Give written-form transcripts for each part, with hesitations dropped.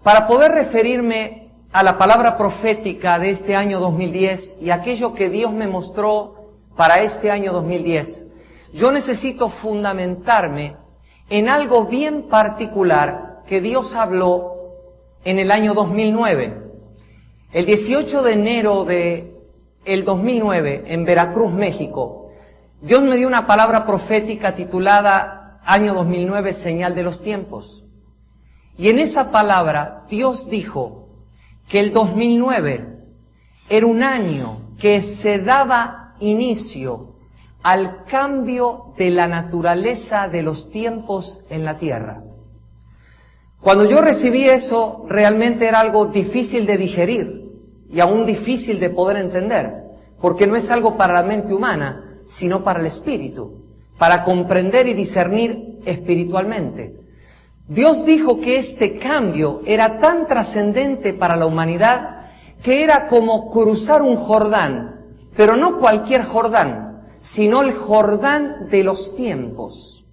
para poder referirme a la palabra profética de este año 2010 y aquello que Dios me mostró para este año 2010, yo necesito fundamentarme en algo bien particular que Dios habló en el año 2009. El 18 de enero del 2009, en Veracruz, México, Dios me dio una palabra profética titulada Año 2009, Señal de los Tiempos. Y en esa palabra Dios dijo que el 2009 era un año que se daba inicio al cambio de la naturaleza de los tiempos en la tierra. Cuando yo recibí eso, realmente era algo difícil de digerir y aún difícil de poder entender, porque no es algo para la mente humana, sino para el espíritu, para comprender y discernir espiritualmente. Dios dijo que este cambio era tan trascendente para la humanidad que era como cruzar un Jordán, pero no cualquier Jordán, sino el Jordán de los tiempos.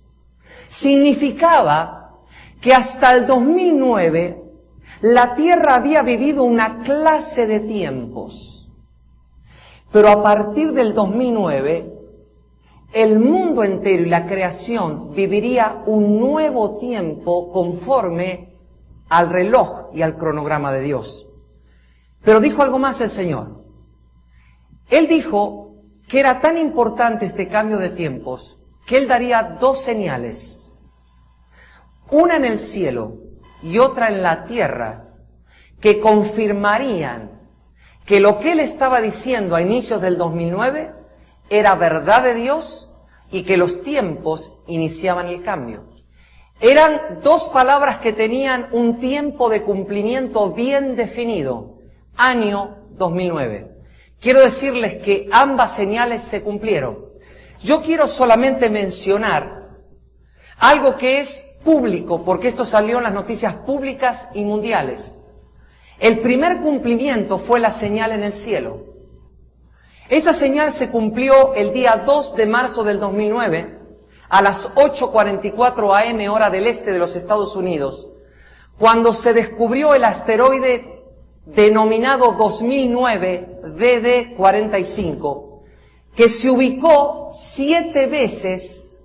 Significaba que hasta el 2009 la tierra había vivido una clase de tiempos. Pero a partir del 2009, el mundo entero y la creación viviría un nuevo tiempo conforme al reloj y al cronograma de Dios. Pero dijo algo más el Señor. Él dijo que era tan importante este cambio de tiempos que Él daría dos señales. Una en el cielo y otra en la tierra, que confirmarían que lo que Él estaba diciendo a inicios del 2009 era verdad de Dios y que los tiempos iniciaban el cambio. Eran dos palabras que tenían un tiempo de cumplimiento bien definido, año 2009. Quiero decirles que ambas señales se cumplieron. Yo quiero solamente mencionar algo que es público, porque esto salió en las noticias públicas y mundiales. El primer cumplimiento fue la señal en el cielo. Esa señal se cumplió el día 2 de marzo del 2009, a las 8:44 am hora del este de los Estados Unidos, cuando se descubrió el asteroide denominado 2009 DD45, que se ubicó 7 veces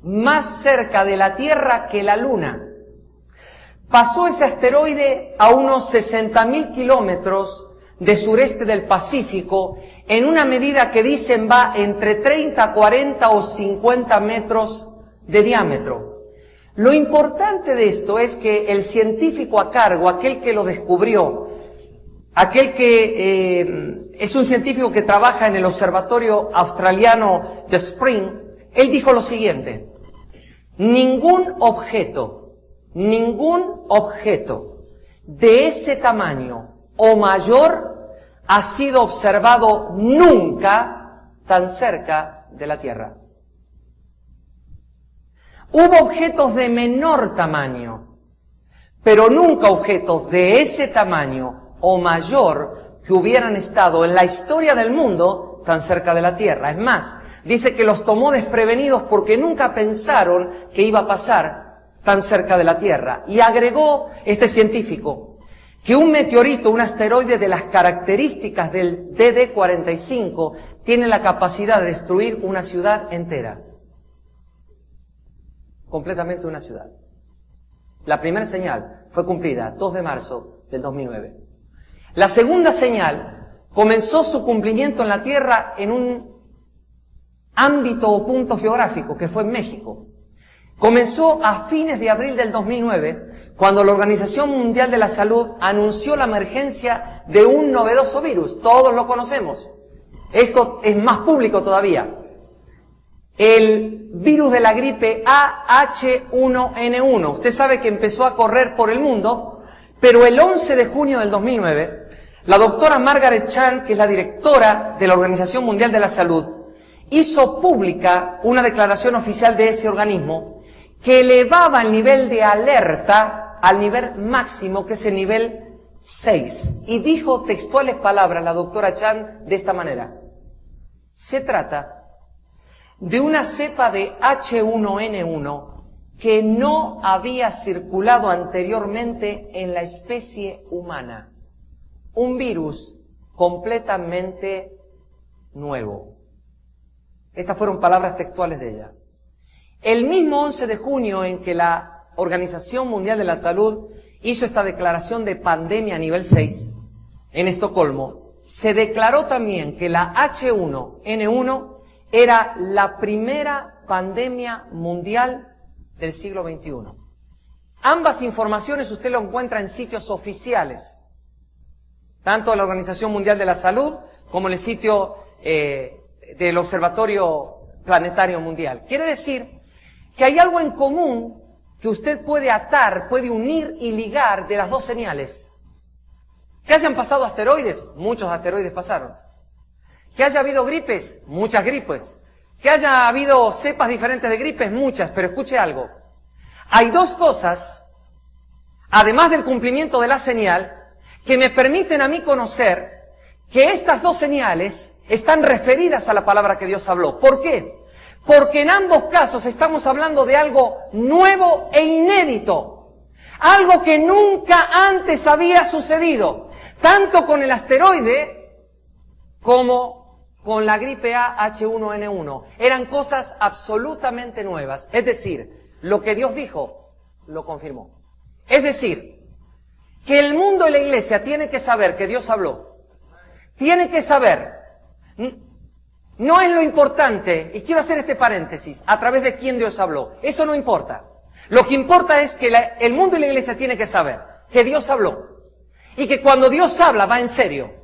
más cerca de la Tierra que la Luna. Pasó ese asteroide a unos 60.000 kilómetros de sureste del Pacífico, en una medida que dicen va entre 30, 40 o 50 metros de diámetro. Lo importante de esto es que el científico a cargo, aquel que lo descubrió, aquel que es un científico que trabaja en el observatorio australiano de Spring, él dijo lo siguiente: ningún objeto de ese tamaño o mayor ha sido observado nunca tan cerca de la Tierra. Hubo objetos de menor tamaño, pero nunca objetos de ese tamaño o mayor que hubieran estado en la historia del mundo tan cerca de la Tierra. Es más, dice que los tomó desprevenidos porque nunca pensaron que iba a pasar tan cerca de la Tierra. Y agregó este científico que un meteorito, un asteroide de las características del DD45, tiene la capacidad de destruir una ciudad entera. Completamente una ciudad. La primera señal fue cumplida 2 de marzo del 2009. La segunda señal comenzó su cumplimiento en la Tierra en un ámbito o punto geográfico que fue en México. Comenzó a fines de abril del 2009, cuando la Organización Mundial de la Salud anunció la emergencia de un novedoso virus. Todos lo conocemos. Esto es más público todavía. El virus de la gripe AH1N1. Usted sabe que empezó a correr por el mundo, pero el 11 de junio del 2009, la doctora Margaret Chan, que es la directora de la Organización Mundial de la Salud, hizo pública una declaración oficial de ese organismo que elevaba el nivel de alerta al nivel máximo, que es el nivel 6. Y dijo textuales palabras la doctora Chan de esta manera: se trata de una cepa de H1N1 que no había circulado anteriormente en la especie humana. Un virus completamente nuevo. Estas fueron palabras textuales de ella. El mismo 11 de junio en que la Organización Mundial de la Salud hizo esta declaración de pandemia a nivel 6 en Estocolmo, se declaró también que la H1N1 era la primera pandemia mundial del siglo XXI. Ambas informaciones usted lo encuentra en sitios oficiales, tanto de la Organización Mundial de la Salud como en el sitio del Observatorio Planetario Mundial. Quiere decir que hay algo en común que usted puede atar, puede unir y ligar de las dos señales. Que hayan pasado asteroides, muchos asteroides pasaron. Que haya habido gripes, muchas gripes. Que haya habido cepas diferentes de gripes, muchas, pero escuche algo. Hay dos cosas, además del cumplimiento de la señal, que me permiten a mí conocer que estas dos señales están referidas a la palabra que Dios habló. ¿Por qué? Porque en ambos casos estamos hablando de algo nuevo e inédito. Algo que nunca antes había sucedido. Tanto con el asteroide como con la gripe A H1N1. Eran cosas absolutamente nuevas. Es decir, lo que Dios dijo, lo confirmó. Es decir, que el mundo y la iglesia tienen que saber que Dios habló. Tienen que saber. No es lo importante, y quiero hacer este paréntesis, a través de quién Dios habló. Eso no importa. Lo que importa es que el mundo y la iglesia tienen que saber que Dios habló. Y que cuando Dios habla va en serio.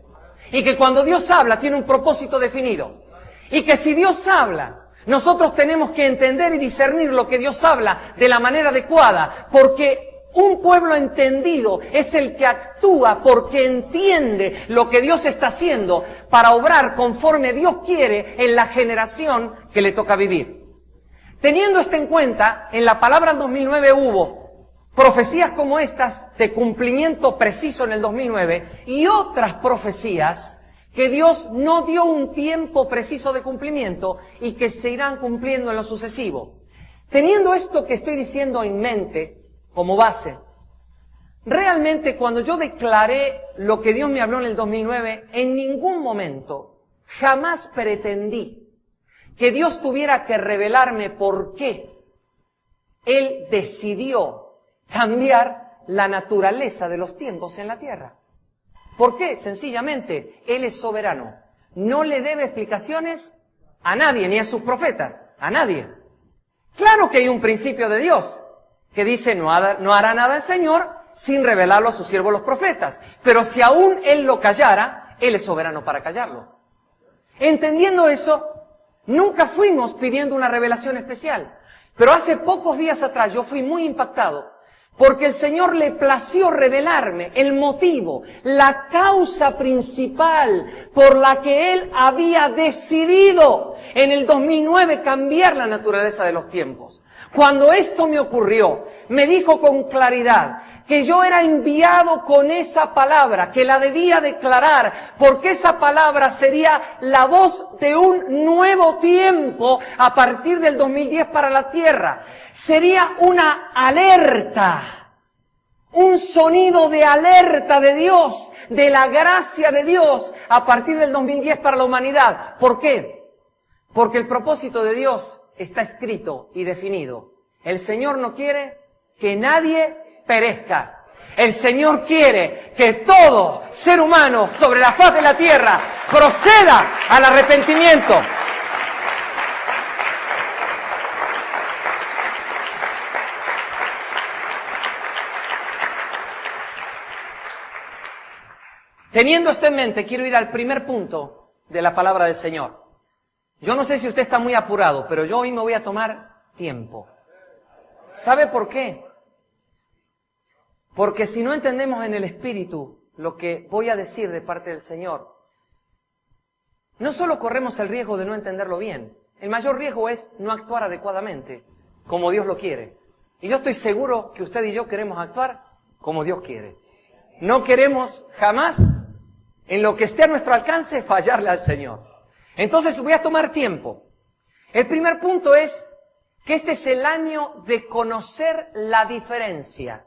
Y que cuando Dios habla tiene un propósito definido. Y que si Dios habla, nosotros tenemos que entender y discernir lo que Dios habla de la manera adecuada. Porque un pueblo entendido es el que actúa porque entiende lo que Dios está haciendo para obrar conforme Dios quiere en la generación que le toca vivir. Teniendo esto en cuenta, en la palabra del 2009 hubo profecías como estas de cumplimiento preciso en el 2009 y otras profecías que Dios no dio un tiempo preciso de cumplimiento y que se irán cumpliendo en lo sucesivo. Teniendo esto que estoy diciendo en mente, como base, realmente cuando yo declaré lo que Dios me habló en el 2009, en ningún momento, jamás pretendí que Dios tuviera que revelarme por qué Él decidió cambiar la naturaleza de los tiempos en la tierra. ¿Por qué? Sencillamente, Él es soberano. No le debe explicaciones a nadie, ni a sus profetas, a nadie. Claro que hay un principio de Dios que dice no hará nada el Señor sin revelarlo a sus siervos los profetas. Pero si aún Él lo callara, Él es soberano para callarlo. Entendiendo eso, nunca fuimos pidiendo una revelación especial. Pero hace pocos días atrás yo fui muy impactado porque el Señor le plació revelarme el motivo, la causa principal por la que Él había decidido en el 2009 cambiar la naturaleza de los tiempos. Cuando esto me ocurrió, me dijo con claridad que yo era enviado con esa palabra, que la debía declarar, porque esa palabra sería la voz de un nuevo tiempo a partir del 2010 para la tierra. Sería una alerta, un sonido de alerta de Dios, de la gracia de Dios a partir del 2010 para la humanidad. ¿Por qué? Porque el propósito de Dios está escrito y definido. El Señor no quiere que nadie perezca. El Señor quiere que todo ser humano sobre la faz de la tierra proceda al arrepentimiento. Teniendo esto en mente, quiero ir al primer punto de la palabra del Señor. Yo no sé si usted está muy apurado, pero yo hoy me voy a tomar tiempo. ¿Sabe por qué? Porque si no entendemos en el Espíritu lo que voy a decir de parte del Señor, no solo corremos el riesgo de no entenderlo bien, el mayor riesgo es no actuar adecuadamente, como Dios lo quiere. Y yo estoy seguro que usted y yo queremos actuar como Dios quiere. No queremos jamás, en lo que esté a nuestro alcance, fallarle al Señor. Entonces voy a tomar tiempo. El primer punto es que este es el año de conocer la diferencia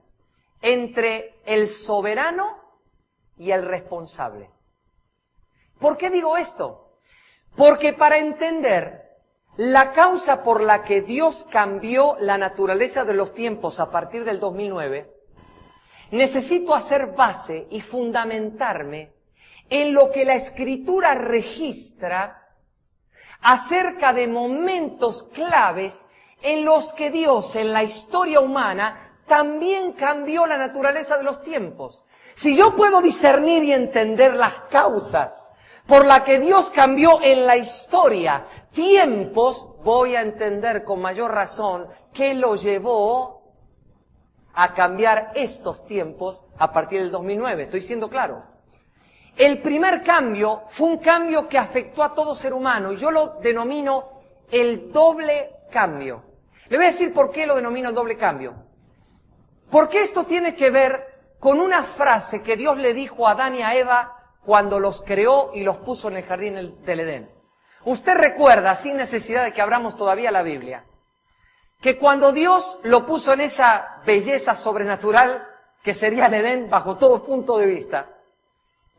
entre el soberano y el responsable. ¿Por qué digo esto? Porque para entender la causa por la que Dios cambió la naturaleza de los tiempos a partir del 2009, necesito hacer base y fundamentarme en lo que la Escritura registra acerca de momentos claves en los que Dios en la historia humana también cambió la naturaleza de los tiempos. Si yo puedo discernir y entender las causas por las que Dios cambió en la historia tiempos, voy a entender con mayor razón qué lo llevó a cambiar estos tiempos a partir del 2009. ¿Estoy siendo claro? El primer cambio fue un cambio que afectó a todo ser humano y yo lo denomino el doble cambio. Le voy a decir por qué lo denomino el doble cambio. Porque esto tiene que ver con una frase que Dios le dijo a Adán y a Eva cuando los creó y los puso en el jardín del Edén. Usted recuerda, sin necesidad de que abramos todavía la Biblia, que cuando Dios lo puso en esa belleza sobrenatural que sería el Edén bajo todo punto de vista,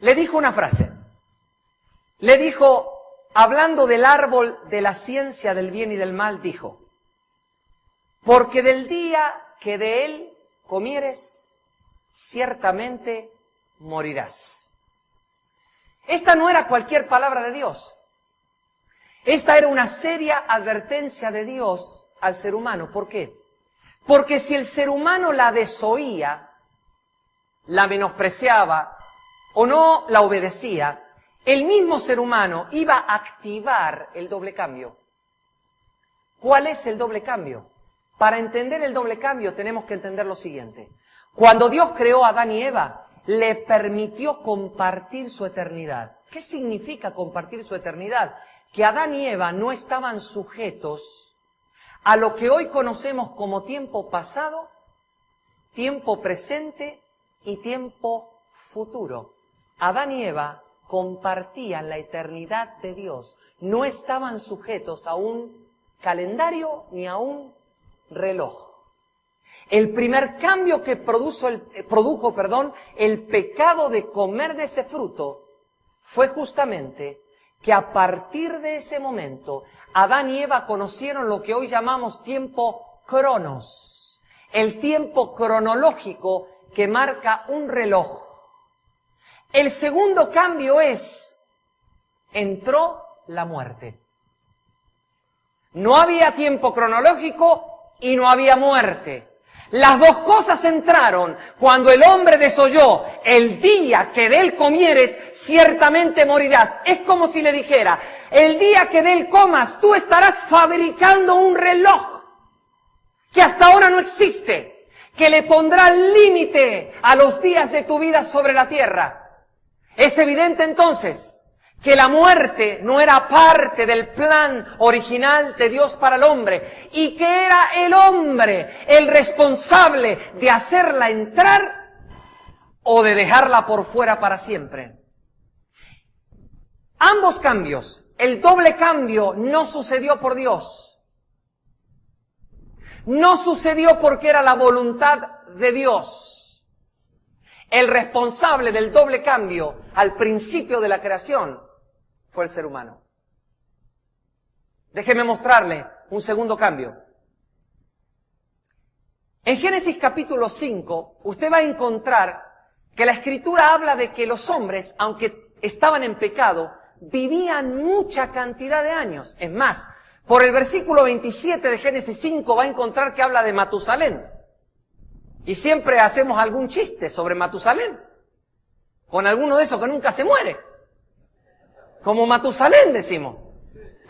le dijo una frase. Le dijo, hablando del árbol de la ciencia del bien y del mal, dijo, porque del día que de él comieres, ciertamente morirás. Esta no era cualquier palabra de Dios. Esta era una seria advertencia de Dios al ser humano. ¿Por qué? Porque si el ser humano la desoía, la menospreciaba o no la obedecía, el mismo ser humano iba a activar el doble cambio. ¿Cuál es el doble cambio? Para entender el doble cambio tenemos que entender lo siguiente. Cuando Dios creó a Adán y Eva, le permitió compartir su eternidad. ¿Qué significa compartir su eternidad? Que Adán y Eva no estaban sujetos a lo que hoy conocemos como tiempo pasado, tiempo presente y tiempo futuro. Adán y Eva compartían la eternidad de Dios. No estaban sujetos a un calendario ni a un reloj. El primer cambio que produjo el pecado de comer de ese fruto fue justamente que a partir de ese momento Adán y Eva conocieron lo que hoy llamamos tiempo cronos, el tiempo cronológico que marca un reloj. El segundo cambio entró la muerte. No había tiempo cronológico y no había muerte. Las dos cosas entraron cuando el hombre desoyó, el día que de él comieres, ciertamente morirás. Es como si le dijera, el día que de él comas, tú estarás fabricando un reloj que hasta ahora no existe, que le pondrá límite a los días de tu vida sobre la tierra. Es evidente entonces que la muerte no era parte del plan original de Dios para el hombre y que era el hombre el responsable de hacerla entrar o de dejarla por fuera para siempre. Ambos cambios, el doble cambio, no sucedió por Dios. No sucedió porque era la voluntad de Dios. El responsable del doble cambio al principio de la creación fue el ser humano. Déjeme mostrarle un segundo cambio. En Génesis capítulo 5, usted va a encontrar que la Escritura habla de que los hombres, aunque estaban en pecado, vivían mucha cantidad de años. Es más, por el versículo 27 de Génesis 5 va a encontrar que habla de Matusalén. Y siempre hacemos algún chiste sobre Matusalén, con alguno de esos que nunca se muere. Como Matusalén decimos.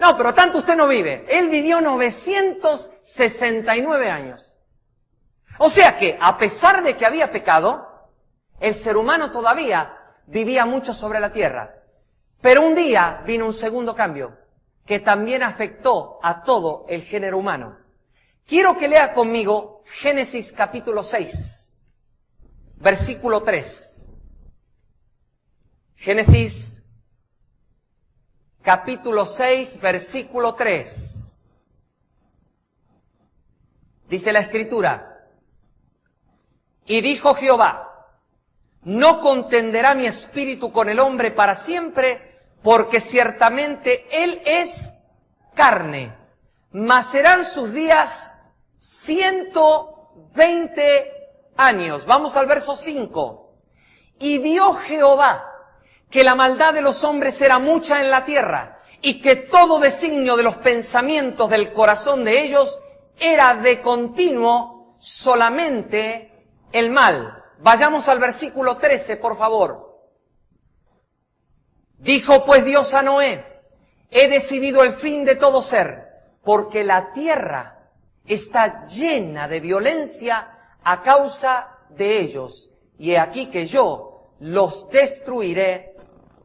No, pero tanto usted no vive. Él vivió 969 años. O sea que, a pesar de que había pecado, el ser humano todavía vivía mucho sobre la tierra. Pero un día vino un segundo cambio, que también afectó a todo el género humano. Quiero que lea conmigo Génesis capítulo 6, versículo 3. Génesis capítulo 6, versículo 3. Dice la Escritura, y dijo Jehová, no contenderá mi espíritu con el hombre para siempre, porque ciertamente él es carne, mas serán sus días 120 años. Vamos al verso 5. Y vio Jehová que la maldad de los hombres era mucha en la tierra, y que todo designio de los pensamientos del corazón de ellos era de continuo solamente el mal. Vayamos al versículo 13, por favor. Dijo pues Dios a Noé, he decidido el fin de todo ser, porque la tierra está llena de violencia a causa de ellos, y he aquí que yo los destruiré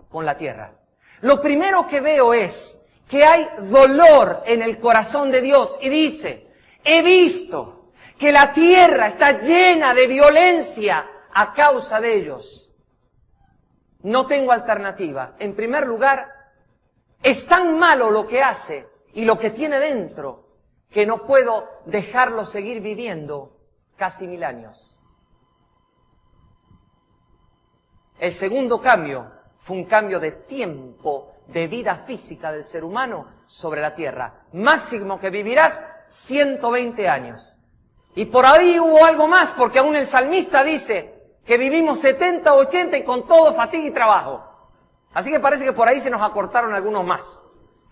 con la tierra. Lo primero que veo es que hay dolor en el corazón de Dios, y dice, he visto que la tierra está llena de violencia a causa de ellos. No tengo alternativa. En primer lugar, es tan malo lo que hace y lo que tiene dentro que no puedo dejarlo seguir viviendo casi 1000 años. El segundo cambio fue un cambio de tiempo, de vida física del ser humano sobre la tierra. Máximo que vivirás 120 años. Y por ahí hubo algo más, porque aún el salmista dice que vivimos 70, 80 y con todo fatiga y trabajo. Así que parece que por ahí se nos acortaron algunos más.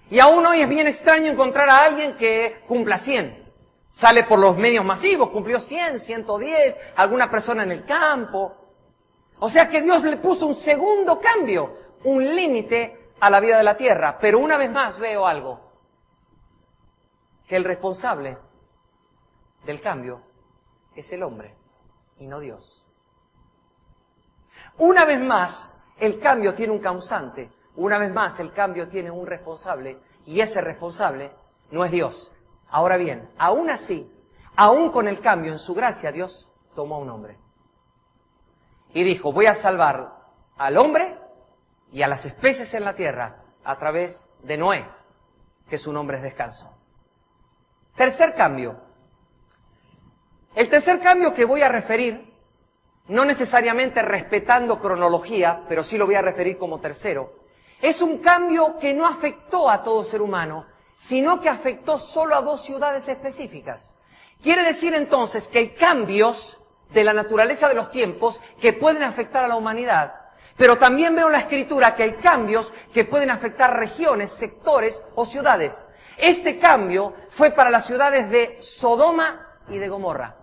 Y aún hoy es bien extraño encontrar a alguien que cumpla 100. Sale por los medios masivos, cumplió 100, 110, alguna persona en el campo. O sea que Dios le puso un segundo cambio, un límite a la vida de la tierra. Pero una vez más veo algo, que el responsable del cambio es el hombre y no Dios. Una vez más, el cambio tiene un causante. Una vez más, el cambio tiene un responsable, y ese responsable no es Dios. Ahora bien, aún así, aún con el cambio en su gracia, Dios tomó a un hombre. Y dijo, voy a salvar al hombre y a las especies en la tierra a través de Noé, que su nombre es descanso. Tercer cambio. El tercer cambio que voy a referir, no necesariamente respetando cronología, pero sí lo voy a referir como tercero, es un cambio que no afectó a todo ser humano, sino que afectó solo a 2 ciudades específicas. Quiere decir entonces que hay cambios de la naturaleza de los tiempos que pueden afectar a la humanidad, pero también veo en la Escritura que hay cambios que pueden afectar regiones, sectores o ciudades. Este cambio fue para las ciudades de Sodoma y de Gomorra.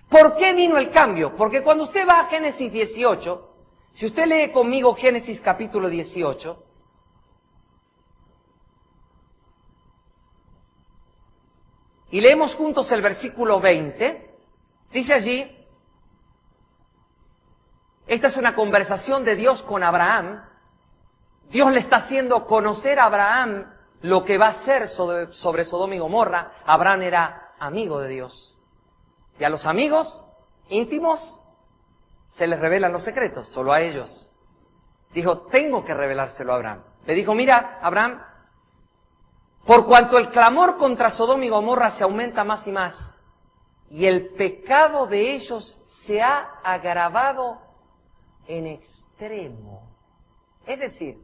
¿Por qué vino el cambio? Porque cuando usted va a Génesis 18, si usted lee conmigo Génesis capítulo 18, y leemos juntos el versículo 20, dice allí, esta es una conversación de Dios con Abraham. Dios le está haciendo conocer a Abraham lo que va a hacer sobre Sodoma y Gomorra. Abraham era amigo de Dios. Y a los amigos íntimos se les revelan los secretos, solo a ellos. Dijo, tengo que revelárselo a Abraham. Le dijo, mira, Abraham, por cuanto el clamor contra Sodoma y Gomorra se aumenta más y más, y el pecado de ellos se ha agravado en extremo. Es decir,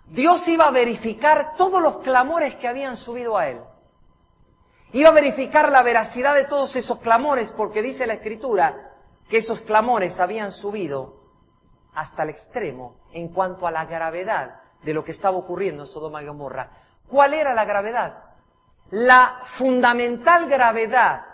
Dios iba a verificar todos los clamores que habían subido a él. Iba a verificar la veracidad de todos esos clamores, porque dice la Escritura que esos clamores habían subido hasta el extremo en cuanto a la gravedad de lo que estaba ocurriendo en Sodoma y Gomorra. ¿Cuál era la gravedad? La fundamental gravedad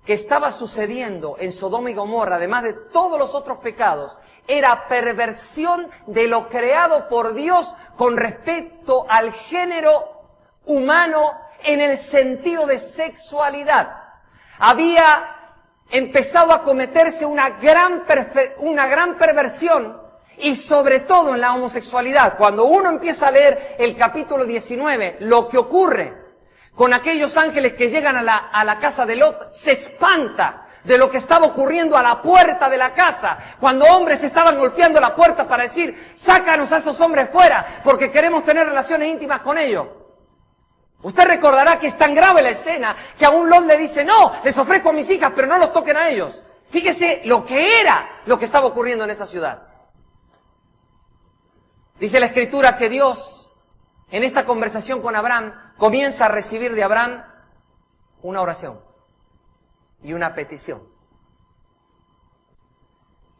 que estaba sucediendo en Sodoma y Gomorra, además de todos los otros pecados, era perversión de lo creado por Dios con respecto al género humano en el sentido de sexualidad. Había empezado a cometerse una gran perversión, y sobre todo en la homosexualidad. Cuando uno empieza a leer el capítulo 19, lo que ocurre con aquellos ángeles que llegan a la casa de Lot, se espanta de lo que estaba ocurriendo a la puerta de la casa, cuando hombres estaban golpeando la puerta para decir, sácanos a esos hombres fuera, porque queremos tener relaciones íntimas con ellos. Usted recordará que es tan grave la escena que aún Lot le dice, no, les ofrezco a mis hijas, pero no los toquen a ellos. Fíjese lo que era lo que estaba ocurriendo en esa ciudad. Dice la Escritura que Dios, en esta conversación con Abraham, comienza a recibir de Abraham una oración y una petición.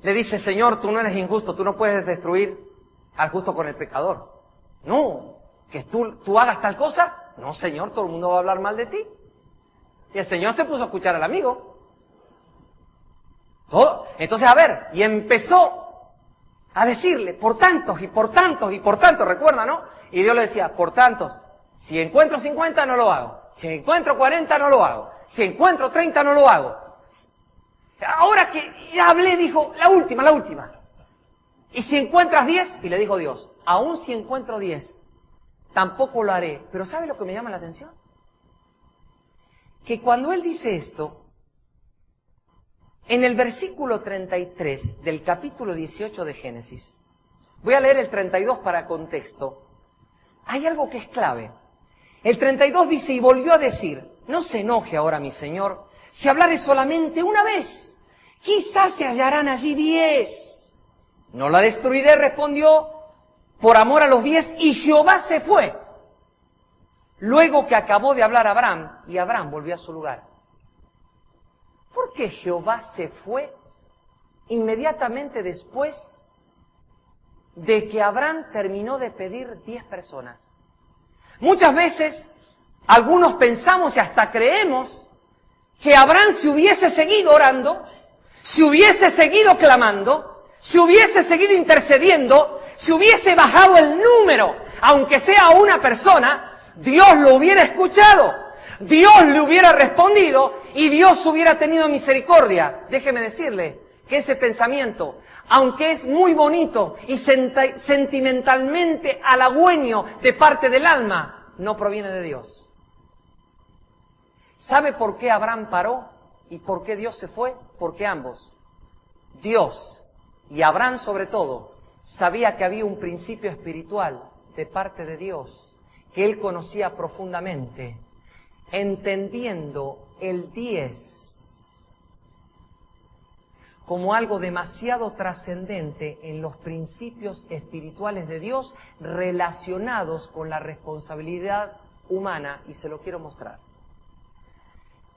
Le dice, Señor, tú no eres injusto, tú no puedes destruir al justo con el pecador. No, que tú hagas tal cosa. No, Señor, todo el mundo va a hablar mal de ti. Y el Señor se puso a escuchar al amigo. Entonces, a ver, y empezó a decirle, por tantos, y por tantos, y por tantos, recuerda, ¿no? Y Dios le decía, por tantos, si encuentro 50 no lo hago. Si encuentro 40 no lo hago. Si encuentro 30 no lo hago. Ahora que ya hablé, dijo, la última. Y si encuentras 10, y le dijo Dios, aún si encuentro 10, tampoco lo haré. Pero ¿sabe lo que me llama la atención? Que cuando él dice esto, en el versículo 33 del capítulo 18 de Génesis, voy a leer el 32 para contexto, hay algo que es clave. El 32 dice, y volvió a decir, no se enoje ahora mi Señor, si hablare solamente una vez, quizás se hallarán allí 10. No la destruiré, respondió, por amor a los 10, y Jehová se fue. Luego que acabó de hablar Abraham, y Abraham volvió a su lugar. ¿Por qué Jehová se fue inmediatamente después de que Abraham terminó de pedir 10 personas? Muchas veces, algunos pensamos y hasta creemos que Abraham se hubiese seguido orando, se hubiese seguido clamando, se hubiese seguido intercediendo, se hubiese bajado el número, aunque sea una persona, Dios lo hubiera escuchado, Dios le hubiera respondido y Dios hubiera tenido misericordia. Déjeme decirle que ese pensamiento, aunque es muy bonito y sentimentalmente halagüeño de parte del alma, no proviene de Dios. ¿Sabe por qué Abraham paró y por qué Dios se fue? Porque ambos, Dios y Abraham sobre todo, sabía que había un principio espiritual de parte de Dios que él conocía profundamente, entendiendo el 10 como algo demasiado trascendente en los principios espirituales de Dios relacionados con la responsabilidad humana, y se lo quiero mostrar.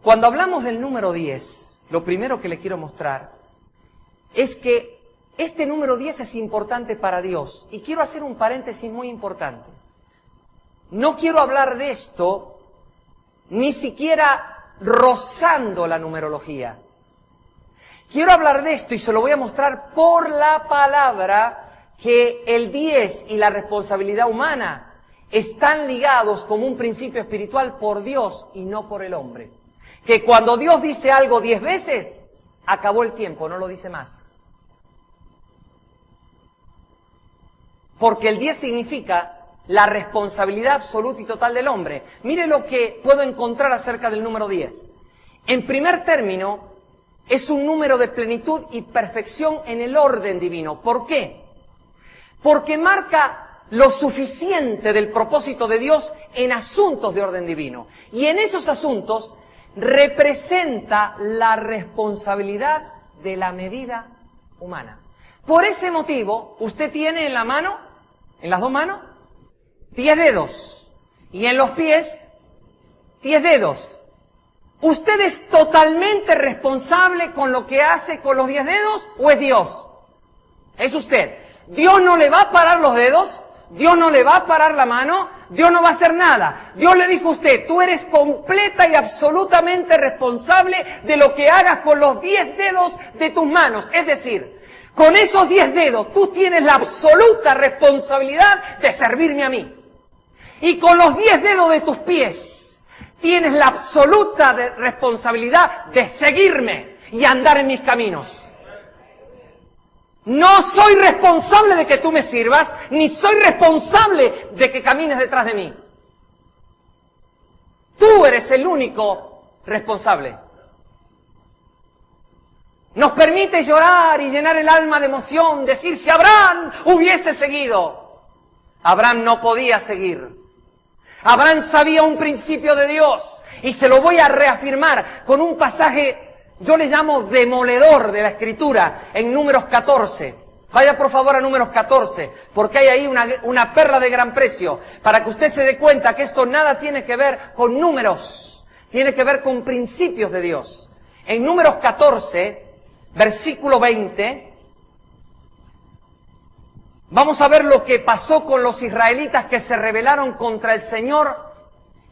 Cuando hablamos del número 10, lo primero que le quiero mostrar es que este número 10 es importante para Dios, y quiero hacer un paréntesis muy importante. No quiero hablar de esto ni siquiera rozando la numerología. Quiero hablar de esto y se lo voy a mostrar por la palabra, que el 10 y la responsabilidad humana están ligados como un principio espiritual por Dios y no por el hombre. Que cuando Dios dice algo 10 veces, acabó el tiempo, no lo dice más. Porque el 10 significa la responsabilidad absoluta y total del hombre. Mire lo que puedo encontrar acerca del número 10. En primer término, es un número de plenitud y perfección en el orden divino. ¿Por qué? Porque marca lo suficiente del propósito de Dios en asuntos de orden divino. Y en esos asuntos representa la responsabilidad de la medida humana. Por ese motivo, usted tiene en la mano, en las dos manos, 10 dedos. Y en los pies, 10 dedos. ¿Usted es totalmente responsable con lo que hace con los 10 dedos o es Dios? Es usted. Dios no le va a parar los dedos, Dios no le va a parar la mano, Dios no va a hacer nada. Dios le dijo a usted, tú eres completa y absolutamente responsable de lo que hagas con los 10 dedos de tus manos. Es decir, con esos 10 dedos tú tienes la absoluta responsabilidad de servirme a mí. Y con los 10 dedos de tus pies tienes la absoluta responsabilidad de seguirme y andar en mis caminos. No soy responsable de que tú me sirvas, ni soy responsable de que camines detrás de mí. Tú eres el único responsable. Nos permite llorar y llenar el alma de emoción, decir si Abraham hubiese seguido. Abraham no podía seguir. Abraham sabía un principio de Dios y se lo voy a reafirmar con un pasaje, yo le llamo demoledor de la Escritura, en Números 14. Vaya por favor a Números 14, porque hay ahí una perla de gran precio, para que usted se dé cuenta que esto nada tiene que ver con números, tiene que ver con principios de Dios. En Números 14, versículo 20, vamos a ver lo que pasó con los israelitas que se rebelaron contra el Señor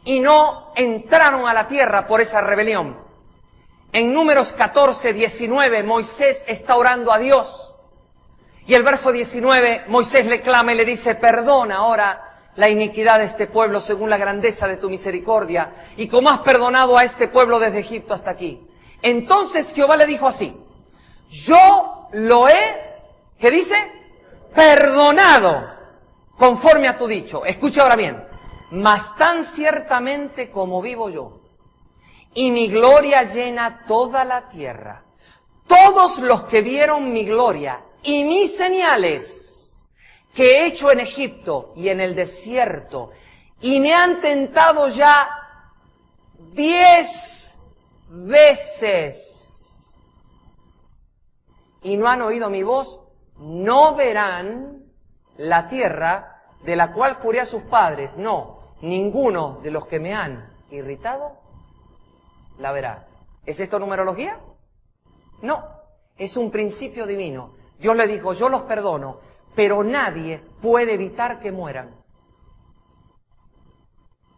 y no entraron a la tierra por esa rebelión. En Números 14, 19, Moisés está orando a Dios. Y el verso 19, Moisés le clama y le dice, perdona ahora la iniquidad de este pueblo según la grandeza de tu misericordia, y como has perdonado a este pueblo desde Egipto hasta aquí. Entonces Jehová le dijo así, yo lo he, ¿qué dice? Perdonado, conforme a tu dicho. Escucha ahora bien, mas tan ciertamente como vivo yo, y mi gloria llena toda la tierra, todos los que vieron mi gloria y mis señales que he hecho en Egipto y en el desierto, y me han tentado ya 10 veces, y no han oído mi voz, no verán la tierra de la cual juré a sus padres, no, ninguno de los que me han irritado la verá. ¿Es esto numerología? No, es un principio divino. Dios le dijo, yo los perdono, pero nadie puede evitar que mueran.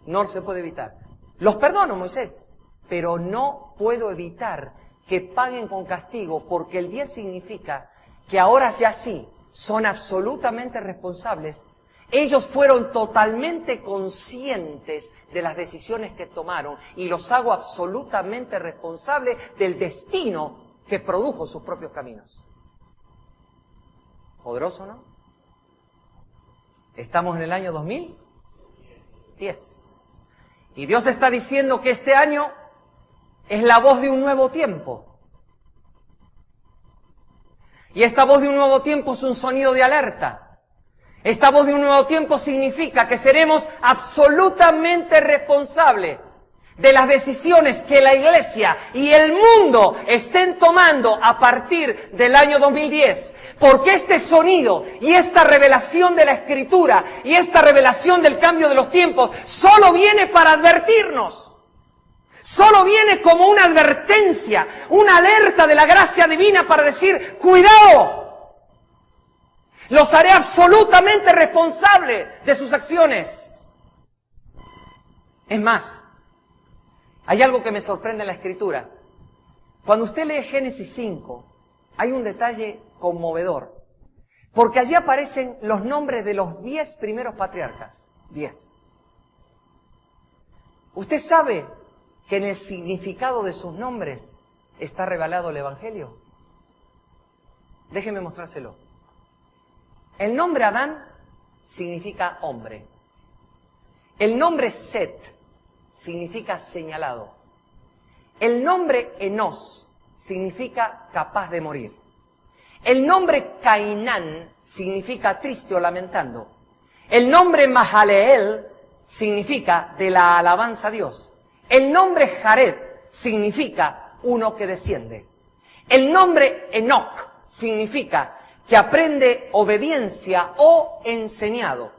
No se puede evitar. Los perdono, Moisés, pero no puedo evitar que paguen con castigo, porque el 10 significa que ahora ya sí son absolutamente responsables. Ellos fueron totalmente conscientes de las decisiones que tomaron y los hago absolutamente responsables del destino que produjo sus propios caminos. Poderoso, ¿no? Estamos en el año 2010. Y Dios está diciendo que este año es la voz de un nuevo tiempo. Y esta voz de un nuevo tiempo es un sonido de alerta. Esta voz de un nuevo tiempo significa que seremos absolutamente responsables de las decisiones que la Iglesia y el mundo estén tomando a partir del año 2010. Porque este sonido y esta revelación de la Escritura y esta revelación del cambio de los tiempos solo viene para advertirnos. Solo viene como una advertencia, una alerta de la gracia divina para decir, ¡cuidado! Los haré absolutamente responsables de sus acciones. Es más, hay algo que me sorprende en la Escritura. Cuando usted lee Génesis 5, hay un detalle conmovedor. Porque allí aparecen los nombres de los 10 primeros patriarcas. 10. ¿Usted sabe que en el significado de sus nombres está revelado el Evangelio? Déjeme mostrárselo. El nombre Adán significa hombre. El nombre Set significa señalado. El nombre Enos significa capaz de morir. El nombre Cainán significa triste o lamentando. El nombre Mahaleel significa de la alabanza a Dios. El nombre Jared significa uno que desciende. El nombre Enoch significa que aprende obediencia o enseñado.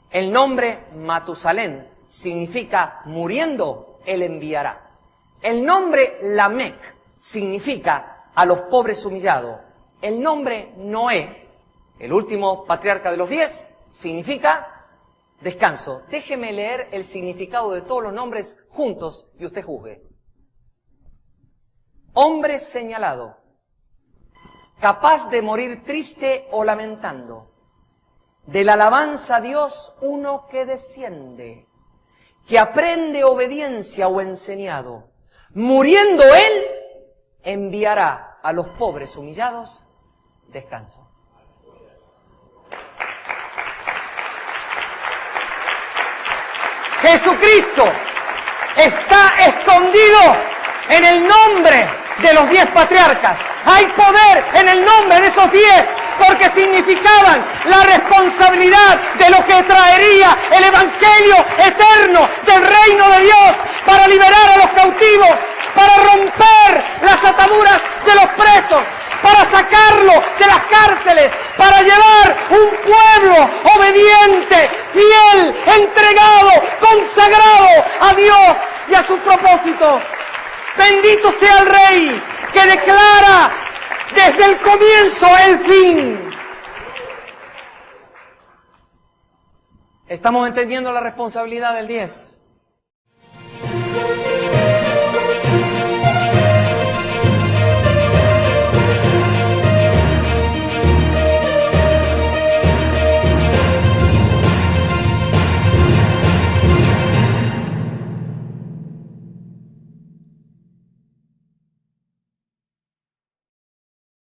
El nombre Matusalén significa muriendo, él enviará. El nombre Lamec significa a los pobres humillados. El nombre Noé, el último patriarca de los 10, significa descanso. Déjeme leer el significado de todos los nombres juntos y usted juzgue. Hombre señalado, capaz de morir triste o lamentando. De la alabanza a Dios, uno que desciende, que aprende obediencia o enseñado. Muriendo él, enviará a los pobres humillados descanso. Jesucristo está escondido en el nombre de los 10 patriarcas. Hay poder en el nombre de esos 10 porque significaban la responsabilidad de lo que traería el Evangelio eterno del reino de Dios para liberar a los cautivos, para romper las ataduras de los presos, para sacarlo de las cárceles, para llevar un pueblo obediente, fiel, entregado, consagrado a Dios y a sus propósitos. Bendito sea el Rey que declara desde el comienzo el fin. ¿Estamos entendiendo la responsabilidad del 10?